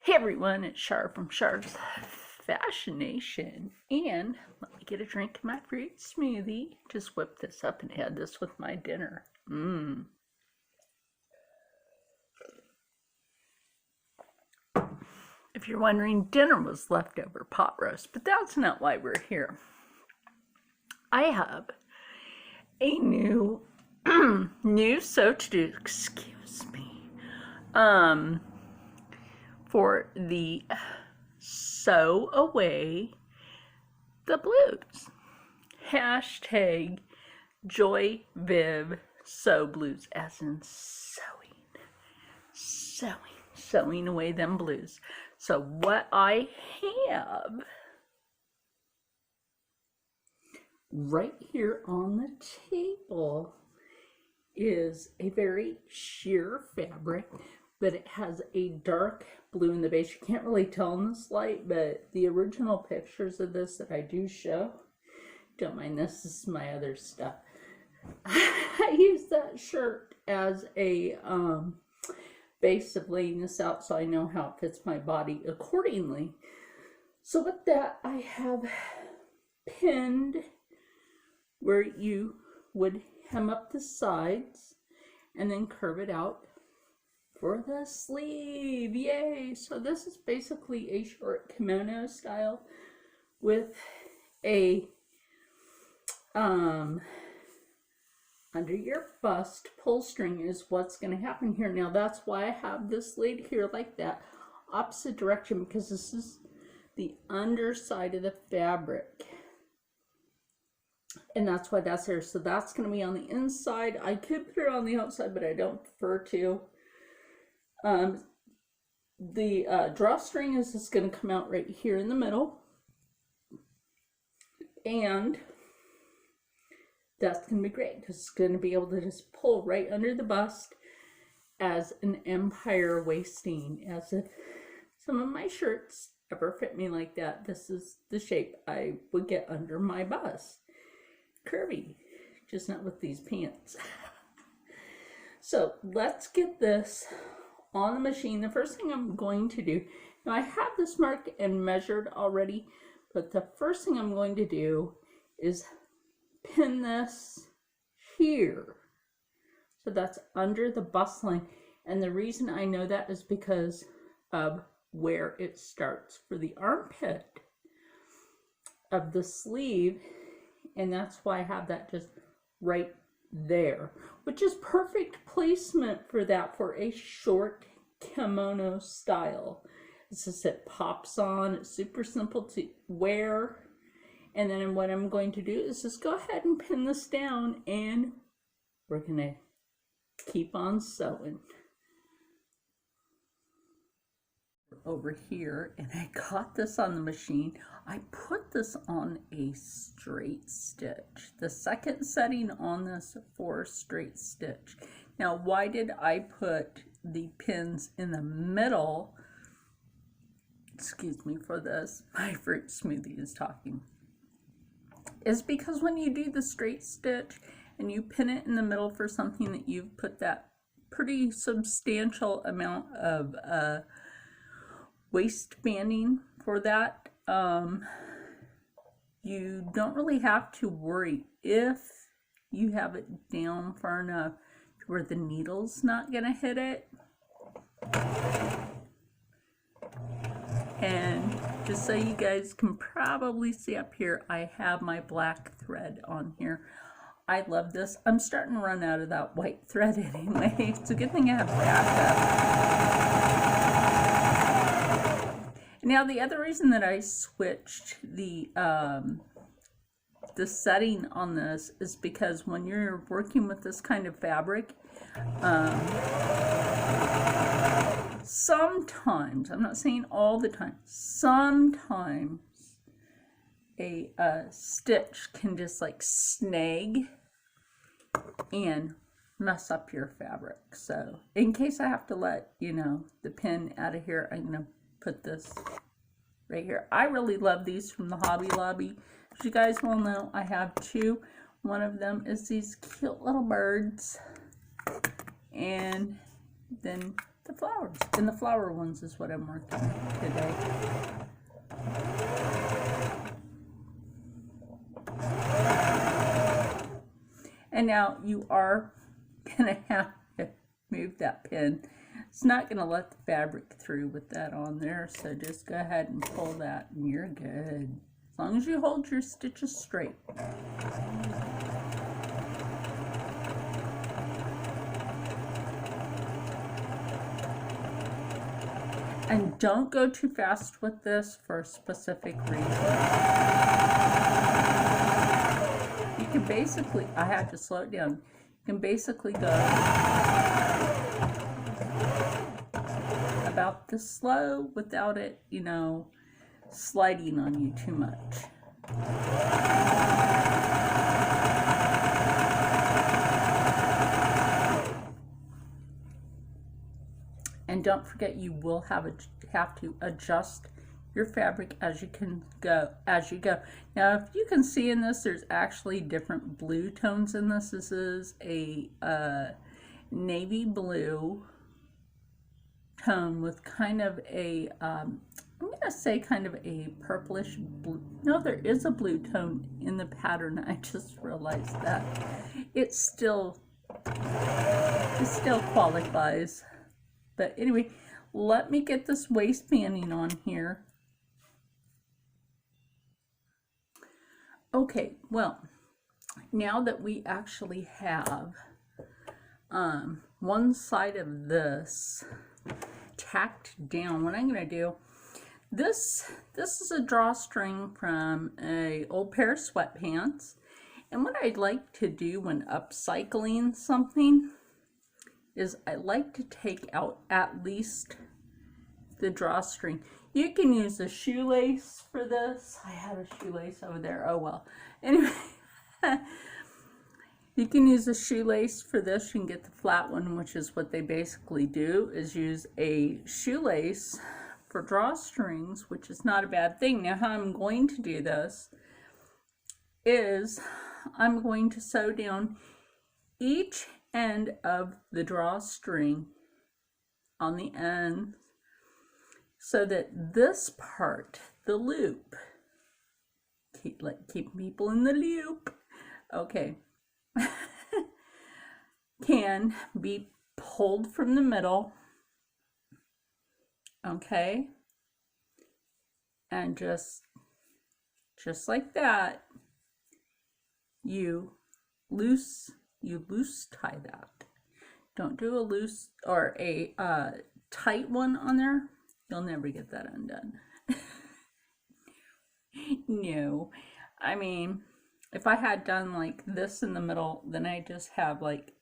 Hey everyone, it's Char from Char's Fascination, and let me get a drink of my fruit smoothie. Just whip this up and had this with my dinner. If you're wondering, dinner was leftover pot roast, but that's not why we're here. I have a new so to do, excuse me, for the Sew Away the Blues. Hashtag Joy Viv Sew Blues, as in sewing away them blues. So what I have right here on the table is a very sheer fabric, but it has a dark blue in the base. You can't really tell in this light, but the original pictures of this that I do show, don't mind this is my other stuff. I use that shirt as a base of laying this out so I know how it fits my body accordingly. So with that, I have pinned where you would hem up the sides and then curve it out for the sleeve. Yay! So this is basically a short kimono style with a under your bust pull string is what's going to happen here. Now that's why I have this laid here like that, opposite direction, because this is the underside of the fabric. And that's why that's there. So that's going to be on the inside. I could put it on the outside, but I don't prefer to. The drawstring is just going to come out right here in the middle. And that's going to be great because it's going to be able to just pull right under the bust as an empire waisting, as if some of my shirts ever fit me like that. This is the shape I would get under my bust. Curvy, just not with these pants. So let's get this on the machine. The first thing I'm going to do, now I have this marked and measured already, but the first thing I'm going to do is pin this here. So that's under the bust line. And the reason I know that is because of where it starts for the armpit of the sleeve. And that's why I have that just right there, which is perfect placement for that for a short kimono style. It's just, it pops on, it's super simple to wear. And then what I'm going to do is just go ahead and pin this down, and we're going to keep on sewing. Over here, and I got this on the machine. I put this on a straight stitch. The second setting on this for straight stitch. Now, why did I put the pins in the middle? Excuse me for this. My fruit smoothie is talking. Is because when you do the straight stitch and you pin it in the middle for something that you've put that pretty substantial amount of waistbanding for that, you don't really have to worry if you have it down far enough to where the needle's not gonna hit it. And just so you guys can probably see up here, I have my black thread on here. I love this. I'm starting to run out of that white thread anyway. It's a good thing I have backup. Now the other reason that I switched the setting on this is because when you're working with this kind of fabric, sometimes, I'm not saying all the time, sometimes a stitch can just like snag and mess up your fabric. So in case I have to let the pin out of here, I'm going to put this right here. I really love these from the Hobby Lobby. As you guys well know, I have two. One of them is these cute little birds, and then the flowers. And the flower ones is what I'm working on today. And now you are going to have to move that pin. It's not going to let the fabric through with that on there, so just go ahead and pull that and you're good. As long as you hold your stitches straight. And don't go too fast with this for a specific reason. You can basically, I had to slow it down. You can basically go about this slow without it, you know, sliding on you too much. And don't forget, you will have to adjust your fabric as you go. Now, if you can see in this, there's actually different blue tones in this. This is a navy blue tone with kind of a I'm gonna say kind of a purplish blue. No, there is a blue tone in the pattern. I just realized that it still qualifies. But anyway, let me get this waistbanding on here. Okay, well, now that we actually have one side of this tacked down, what I'm going to do, this is a drawstring from a old pair of sweatpants. And what I'd like to do when upcycling something is I like to take out at least the drawstring. You can use a shoelace for this. I have a shoelace over there. Oh well. Anyway, you can use a shoelace for this. You can get the flat one, which is what they basically do, is use a shoelace for drawstrings, which is not a bad thing. Now, how I'm going to do this is I'm going to sew down each end of the drawstring on the end so that this part, the loop, keep people in the loop, okay, can be pulled from the middle, okay, and just like that, you loose tie that. Don't do a loose or a tight one on there. You'll never get that undone. No, I mean, if I had done like this in the middle, then I just have like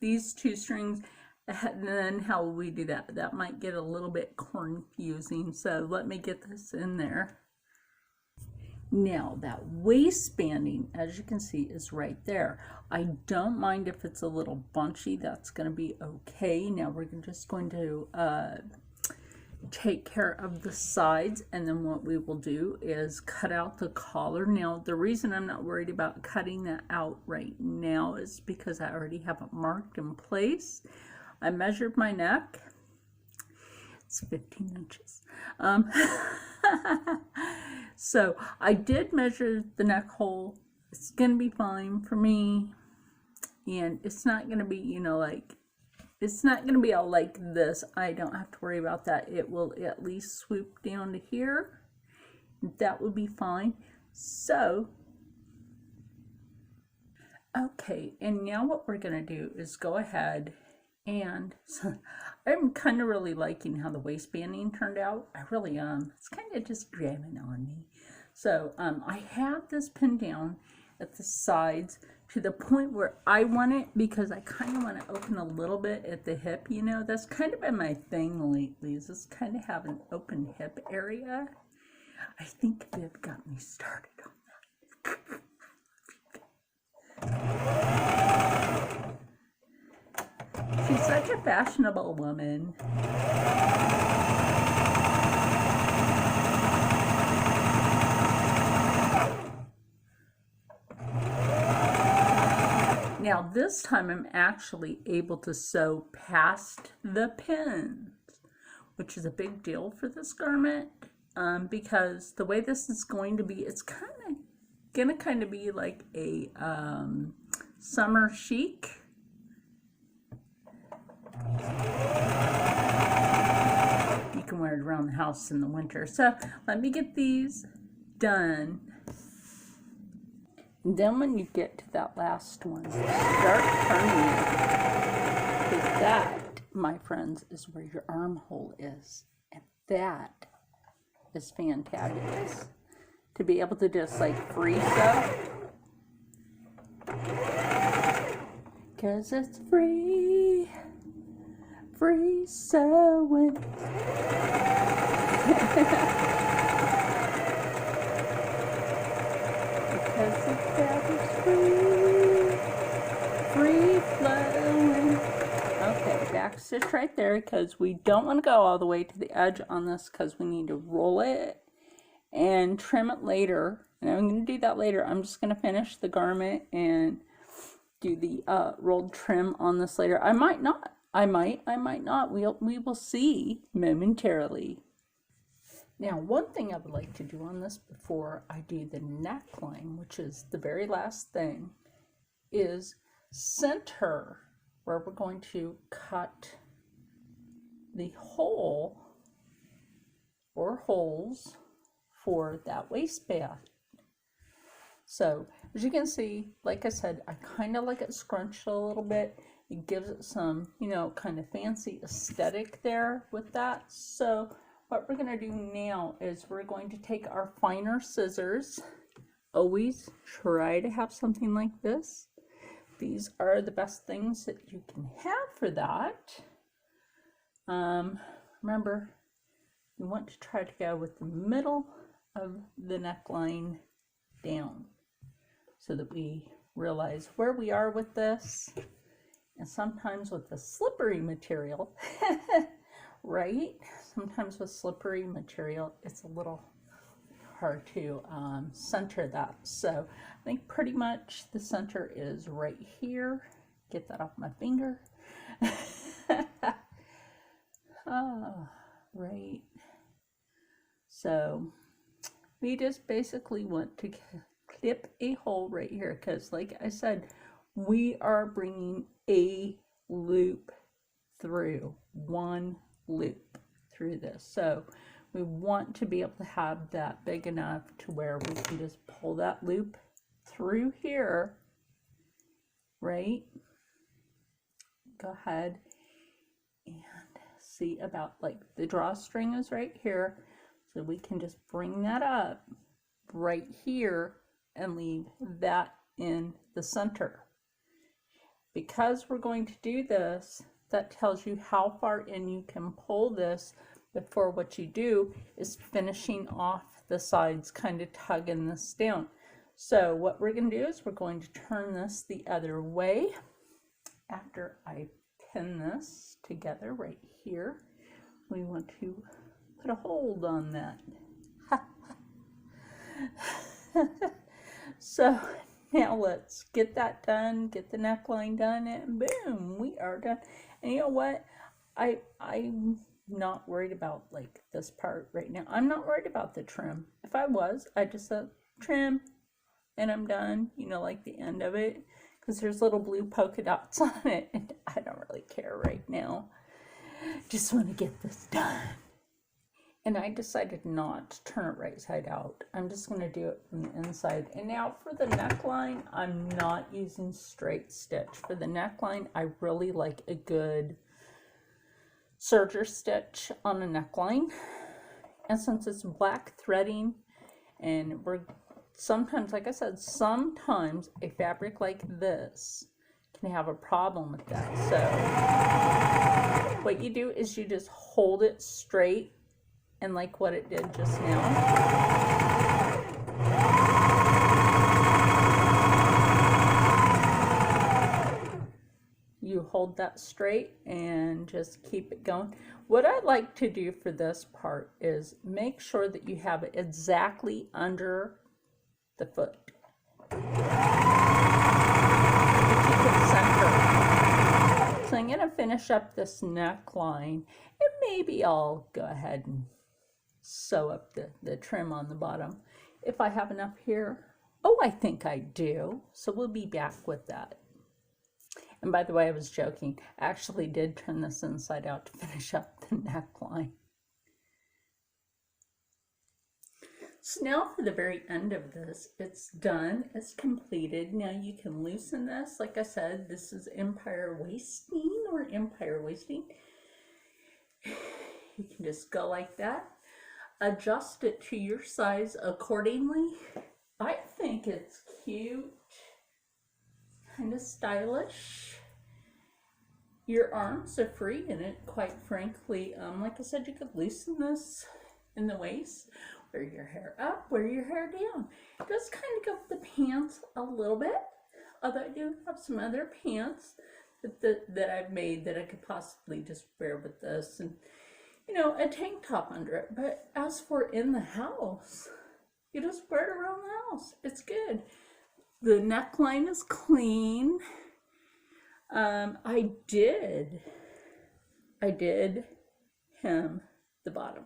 these two strings, and then how will we do that? That might get a little bit confusing, so let me get this in there. Now that waistbanding, as you can see, is right there. I don't mind if it's a little bunchy. That's going to be okay. Now we're just going to take care of the sides, and then what we will do is cut out the collar. Now the reason I'm not worried about cutting that out right now is because I already have it marked in place. I measured my neck. It's 15 inches. So I did measure the neck hole. It's gonna be fine for me, and it's not gonna be, you know, like, it's not gonna be all like this. I don't have to worry about that. It will at least swoop down to here. That would be fine. So okay, and now what we're gonna do is go ahead and I'm kind of really liking how the waistbanding turned out. I really am. It's kind of just grabbing on me. So I have this pinned down at the sides to the point where I want it, because I kind of want to open a little bit at the hip. You know, that's kind of been my thing lately, is just kind of have an open hip area. I think Viv got me started on that. She's such a fashionable woman. Now, Now this time I'm actually able to sew past the pins, which is a big deal for this garment, because the way this is going to be, it's gonna kind of be like a summer chic. You can wear it around the house in the winter. So let me get these done. And then when you get to that last one, start turning it, because that, my friends, is where your armhole is. And that is fantabulous. To be able to just like free sew. Because it's free sewing. Because the fabric's free flowing. Okay, back stitch right there, because we don't want to go all the way to the edge on this, because we need to roll it and trim it later. And I'm going to do that later. I'm just going to finish the garment and do the rolled trim on this later. I might not. I might not. We will see momentarily. Now, one thing I would like to do on this before I do the neckline, which is the very last thing, is center where we're going to cut the hole or holes for that waistband. So, as you can see, like I said, I kind of like it scrunched a little bit. It gives it some, you know, kind of fancy aesthetic there with that. So, what we're going to do now is we're going to take our finer scissors. Always try to have something like this. These are the best things that you can have for that. Remember, you want to try to go with the middle of the neckline down so that we realize where we are with this. And sometimes with the slippery material, right? Sometimes with slippery material, it's a little hard to center that. So I think pretty much the center is right here. Get that off my finger. Oh, right. So we just basically want to clip a hole right here, because like I said, we are bringing a loop through, one loop through this. So we want to be able to have that big enough to where we can just pull that loop through here, right? Go ahead and see about like the drawstring is right here. So we can just bring that up right here and leave that in the center. Because we're going to do this, that tells you how far in you can pull this before what you do is finishing off the sides, kind of tugging this down. So what we're going to do is we're going to turn this the other way after I pin this together right here. We want to put a hold on that. So now let's get that done, get the neckline done, and boom, we are done. And you know what? I'm not worried about like this part right now. I'm not worried about the trim. If I was, I just said trim and I'm done, you know, like the end of it, because there's little blue polka dots on it, and I don't really care right now. Just want to get this done. And I decided not to turn it right side out. I'm just going to do it from the inside. And now for the neckline, I'm not using straight stitch. For the neckline, I really like a good serger stitch on a neckline. And since it's black threading, and we're sometimes, like I said, sometimes a fabric like this can have a problem with that. So what you do is you just hold it straight, and like what it did just now. You hold that straight and just keep it going. What I like to do for this part is make sure that you have it exactly under the foot. But you can I'm going to finish up this neckline, and maybe I'll go ahead and sew up the trim on the bottom if I have enough here. Oh, I think I do. So we'll be back with that. And by the way, I was joking. I actually did turn this inside out to finish up the neckline. So now for the very end of this, it's done, it's completed. Now you can loosen this. Like I said, this is empire wasting or empire wasting. You can just go like that. Adjust it to your size accordingly. I think it's cute, kind of stylish. Your arms are free in it, quite frankly. Like I said, you could loosen this in the waist. Wear your hair up, wear your hair down. It does kind of go with the pants a little bit, although I do have some other pants that I've made that I could possibly just wear with this, and you know, a tank top under it. But as for in the house, you just wear it around the house. It's good. The neckline is clean. I did hem the bottom.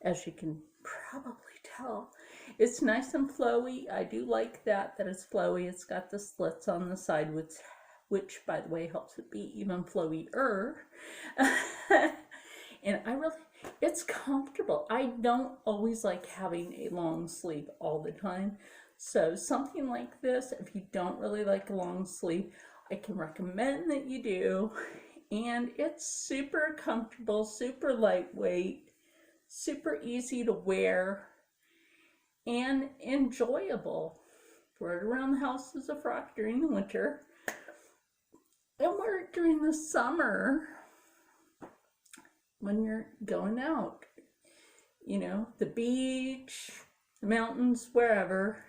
As you can probably tell, it's nice and flowy. I do like that it's flowy. It's got the slits on the side, which by the way helps it be even flowier. And it's comfortable. I don't always like having a long sleeve all the time. So something like this, if you don't really like a long sleeve, I can recommend that you do. And it's super comfortable, super lightweight, super easy to wear, and enjoyable. Wear it around the house as a frock during the winter, and wear it during the summer when you're going out, you know, the beach, the mountains, wherever.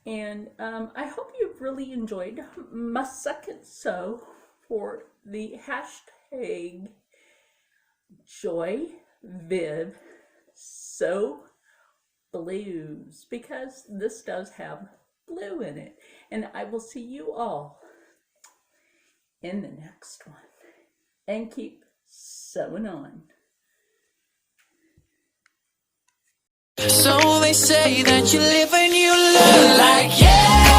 And I hope you've really enjoyed my second sew for the hashtag Joy Viv Sew Blues, because this does have blue in it. And I will see you all in the next one, and keep sewing on. So they say that you live and you learn, like, yeah.